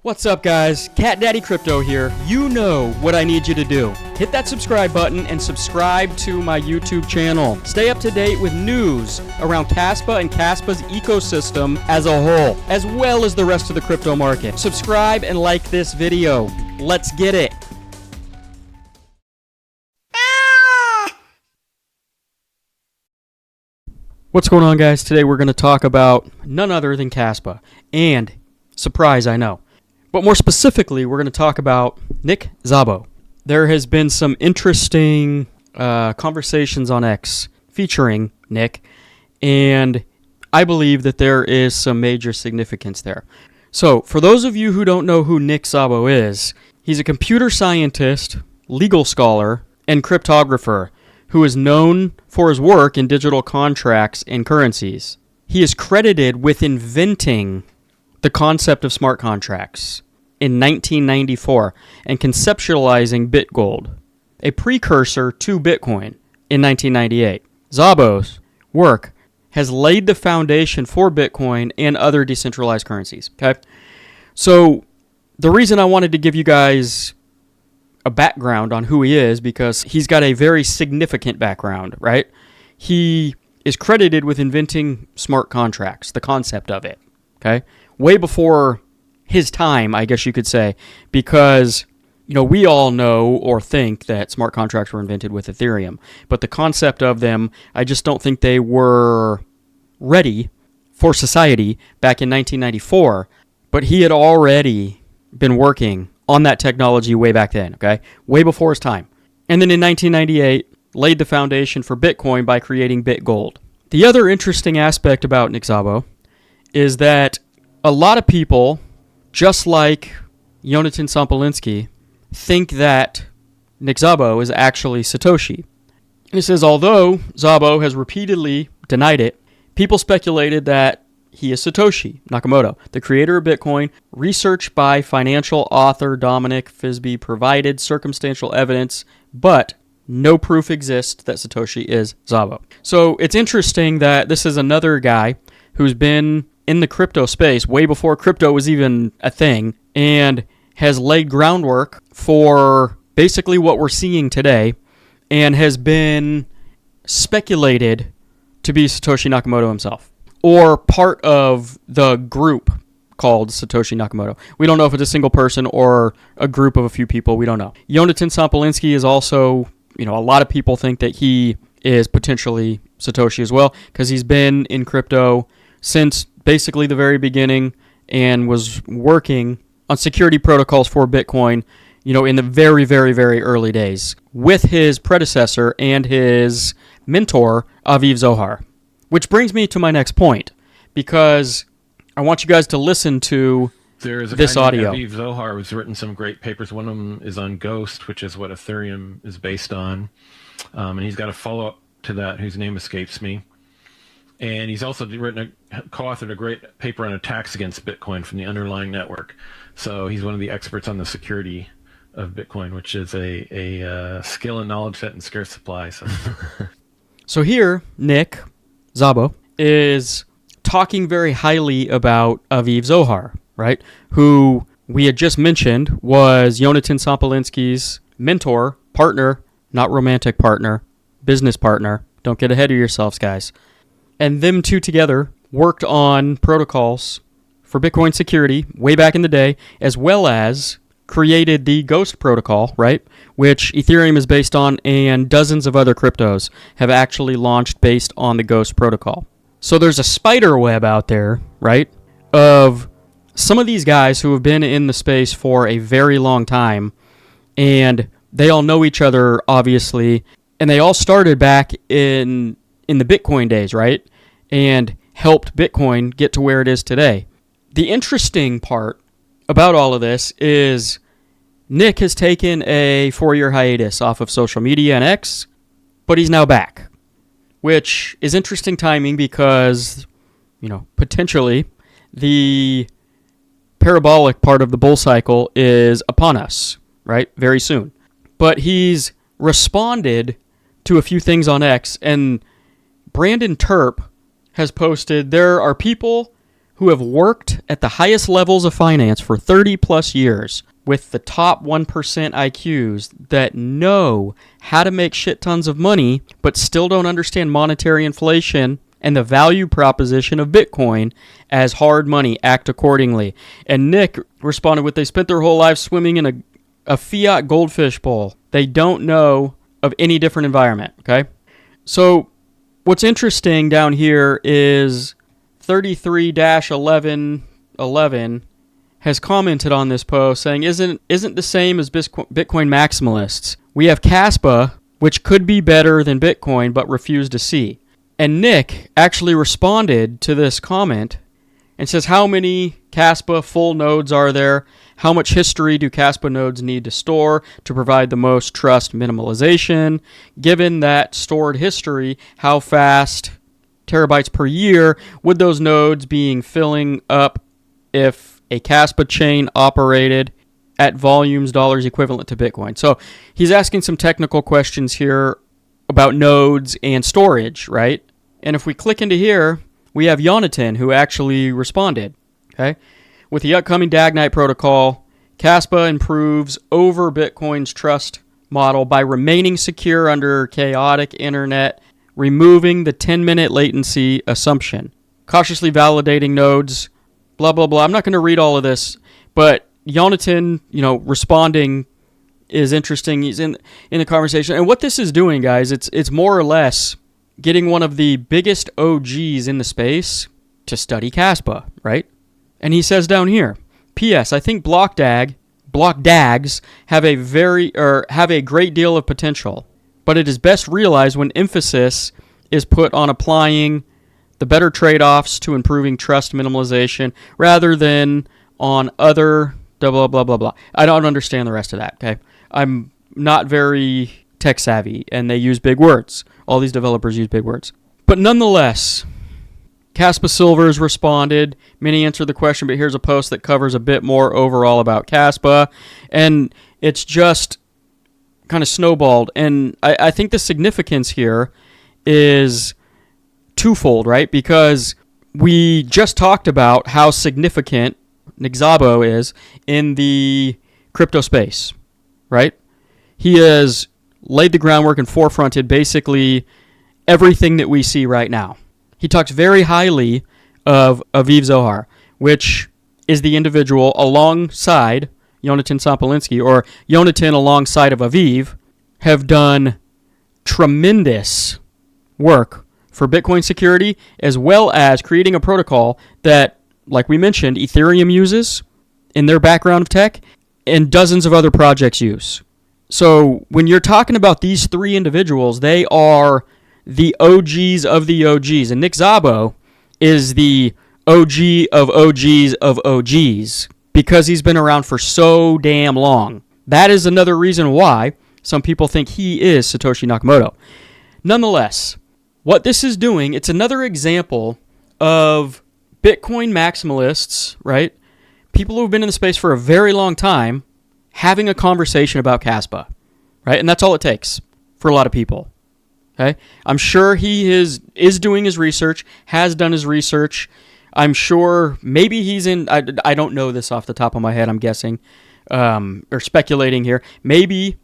What's up, guys? Cat Daddy Crypto here. You know what I need you to do. Hit that subscribe button and subscribe to my YouTube channel. Stay up to date with news around KASPA and KASPA's ecosystem as a whole, as well as the rest of the crypto market. Subscribe and like this video. Let's get it. What's going on, guys? Today we're going to talk about none other than KASPA. And, surprise, I know. But more specifically, we're going to talk about Nick Szabo. There has been some interesting conversations on X featuring Nick, and I believe that there is some major significance there. So, for those of you who don't know who Nick Szabo is, he's a computer scientist, legal scholar, and cryptographer who is known for his work in digital contracts and currencies. He is credited with inventing the concept of smart contracts in 1994 and conceptualizing BitGold, a precursor to Bitcoin, in 1998. Szabo's work has laid the foundation for Bitcoin and other decentralized currencies. Okay, so the reason I wanted to give you guys a background on who he is, because he's got a very significant background, right? He is credited with inventing smart contracts, the concept of it, okay? Way before his time, I guess you could say, because, you know, we all know or think that smart contracts were invented with Ethereum, but the concept of them, I just don't think they were ready for society back in 1994, but he had already been working on that technology way back then, okay? Way before his time. And then in 1998, laid the foundation for Bitcoin by creating BitGold. The other interesting aspect about Nick Szabo is that a lot of people, just like Jonathan Sampolinsky, think that Nick Szabo is actually Satoshi. He says, although Szabo has repeatedly denied it, people speculated that he is Satoshi Nakamoto, the creator of Bitcoin. Research by financial author Dominic Fisby provided circumstantial evidence, but no proof exists that Satoshi is Szabo. So it's interesting that this is another guy who's been in the crypto space way before crypto was even a thing, and has laid groundwork for basically what we're seeing today, and has been speculated to be Satoshi Nakamoto himself, or part of the group called Satoshi Nakamoto. We don't know if it's a single person or a group of a few people. We don't know. Jonathan Sampolinsky is also, you know, a lot of people think that he is potentially Satoshi as well, because he's been in crypto since basically the very beginning and was working on security protocols for Bitcoin, you know, in the very, very, very early days with his predecessor and his mentor, Aviv Zohar. Which brings me to my next point, because I want you guys to listen to this audio. Aviv Zohar has written some great papers. One of them is on Ghost, which is what Ethereum is based on. And he's got a follow-up to that whose name escapes me. And he's also co-authored a great paper on attacks against Bitcoin from the underlying network. So he's one of the experts on the security of Bitcoin, which is a skill and knowledge set in scarce supply. So here, Nick Szabo is talking very highly about Aviv Zohar, right? Who we had just mentioned was Jonathan Sampolinsky's mentor, partner, not romantic partner, business partner. Don't get ahead of yourselves, guys. And them two together worked on protocols for Bitcoin security way back in the day, as well as created the Ghost protocol, right, which Ethereum is based on, and dozens of other cryptos have actually launched based on the Ghost protocol. So there's a spider web out there, right, of some of these guys who have been in the space for a very long time, and they all know each other, obviously, and they all started back in the Bitcoin days, right, and helped Bitcoin get to where it is today. The interesting part about all of this is Nick has taken a 4-year hiatus off of social media and X, but he's now back, which is interesting timing because, you know, potentially the parabolic part of the bull cycle is upon us, right? Very soon. But he's responded to a few things on X, and Brandon Terp has posted, there are people who have worked at the highest levels of finance for 30 plus years with the top 1% IQs that know how to make shit tons of money but still don't understand monetary inflation and the value proposition of Bitcoin as hard money. Act accordingly. And Nick responded with, they spent their whole lives swimming in a fiat goldfish bowl. They don't know of any different environment, okay? So what's interesting down here is 33-1111 has commented on this post saying, isn't the same as Bitcoin maximalists. We have KASPA, which could be better than Bitcoin, but refuse to see. And Nick actually responded to this comment and says, how many KASPA full nodes are there? How much history do KASPA nodes need to store to provide the most trust minimalization? Given that stored history, how fast, terabytes per year, would those nodes being filling up if a KASPA chain operated at volumes dollars equivalent to Bitcoin? So he's asking some technical questions here about nodes and storage, right? And if we click into here, we have Jonathan who actually responded, okay? With the upcoming Dagnite protocol, KASPA improves over Bitcoin's trust model by remaining secure under chaotic internet, removing the 10-minute latency assumption, cautiously validating nodes, blah, blah, blah. I'm not going to read all of this, but Jonathan, responding is interesting. He's in the conversation. And what this is doing, guys, it's more or less getting one of the biggest OGs in the space to study KASPA, right? And he says down here, P.S. I think block DAGs have a great deal of potential, but it is best realized when emphasis is put on applying the better trade-offs to improving trust minimalization rather than on other blah, blah, blah, blah. I don't understand the rest of that, okay? I'm not very tech savvy, and they use big words. All these developers use big words. But nonetheless, KASPA Silvers responded. Many answered the question, but here's a post that covers a bit more overall about KASPA. And it's just kind of snowballed. And I think the significance here is twofold, right? Because we just talked about how significant Nick Szabo is in the crypto space, right? He has laid the groundwork and forefronted basically everything that we see right now. He talks very highly of Aviv Zohar, which is the individual alongside Yonatan Sampolinsky, or Yonatan alongside of Aviv, have done tremendous work for Bitcoin security, as well as creating a protocol that, like we mentioned, Ethereum uses in their background of tech, and dozens of other projects use. So when you're talking about these three individuals, they are the OGs of the OGs. And Nick Szabo is the OG of OGs of OGs because he's been around for so damn long. That is another reason why some people think he is Satoshi Nakamoto. Nonetheless, what this is doing, it's another example of Bitcoin maximalists, right? People who have been in the space for a very long time having a conversation about KASPA, right? And that's all it takes for a lot of people. Okay? I'm sure he is doing his research, has done his research. I'm sure maybe he's in, I don't know this off the top of my head, I'm guessing, or speculating here. Maybe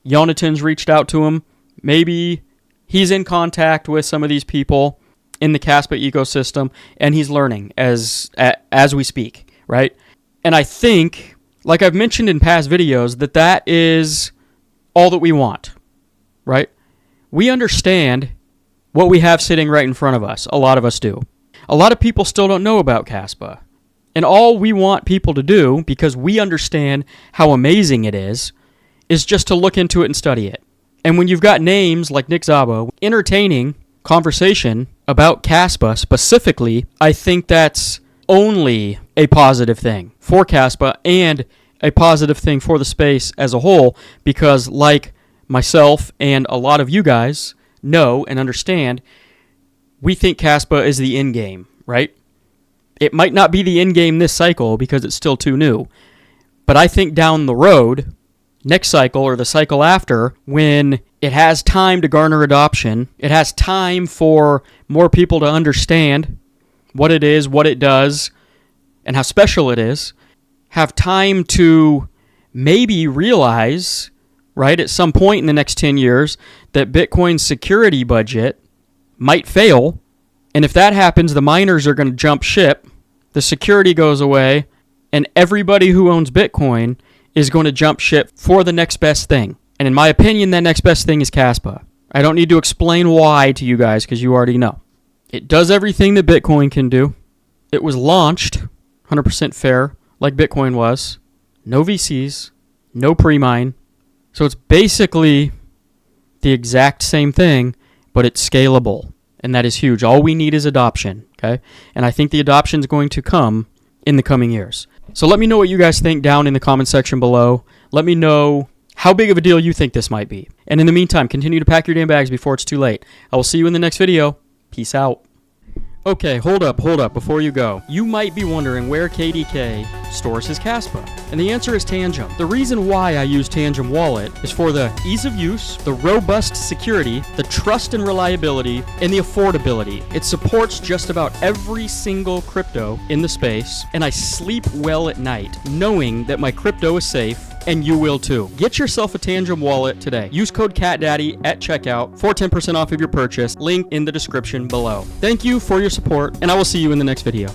Yonatan's reached out to him. Maybe he's in contact with some of these people in the KASPA ecosystem, and he's learning as we speak, right? And I think, like I've mentioned in past videos, that is all that we want, right? We understand what we have sitting right in front of us. A lot of us do. A lot of people still don't know about KASPA. And all we want people to do, because we understand how amazing it is just to look into it and study it. And when you've got names like Nick Szabo entertaining conversation about KASPA specifically, I think that's only a positive thing for KASPA and a positive thing for the space as a whole, because like myself and a lot of you guys know and understand, we think KASPA is the end game, right? It might not be the end game this cycle because it's still too new, but I think down the road, next cycle or the cycle after, when it has time to garner adoption, it has time for more people to understand what it is, what it does, and how special it is, have time to maybe realize, right, at some point in the next 10 years, that Bitcoin's security budget might fail. And if that happens, the miners are going to jump ship, the security goes away, and everybody who owns Bitcoin is going to jump ship for the next best thing. And in my opinion, that next best thing is KASPA. I don't need to explain why to you guys because you already know. It does everything that Bitcoin can do. It was launched 100% fair, like Bitcoin was. No VCs, no pre-mine. So it's basically the exact same thing, but it's scalable. And that is huge. All we need is adoption, okay? And I think the adoption is going to come in the coming years. So let me know what you guys think down in the comment section below. Let me know how big of a deal you think this might be. And in the meantime, continue to pack your damn bags before it's too late. I will see you in the next video. Peace out. Okay, hold up, before you go. You might be wondering where KDK stores his KASPA, and the answer is Tangem. The reason why I use Tangem Wallet is for the ease of use, the robust security, the trust and reliability, and the affordability. It supports just about every single crypto in the space, and I sleep well at night knowing that my crypto is safe, and you will too. Get yourself a Tangem wallet today. Use code CATDADDY at checkout for 10% off of your purchase. Link in the description below. Thank you for your support, and I will see you in the next video.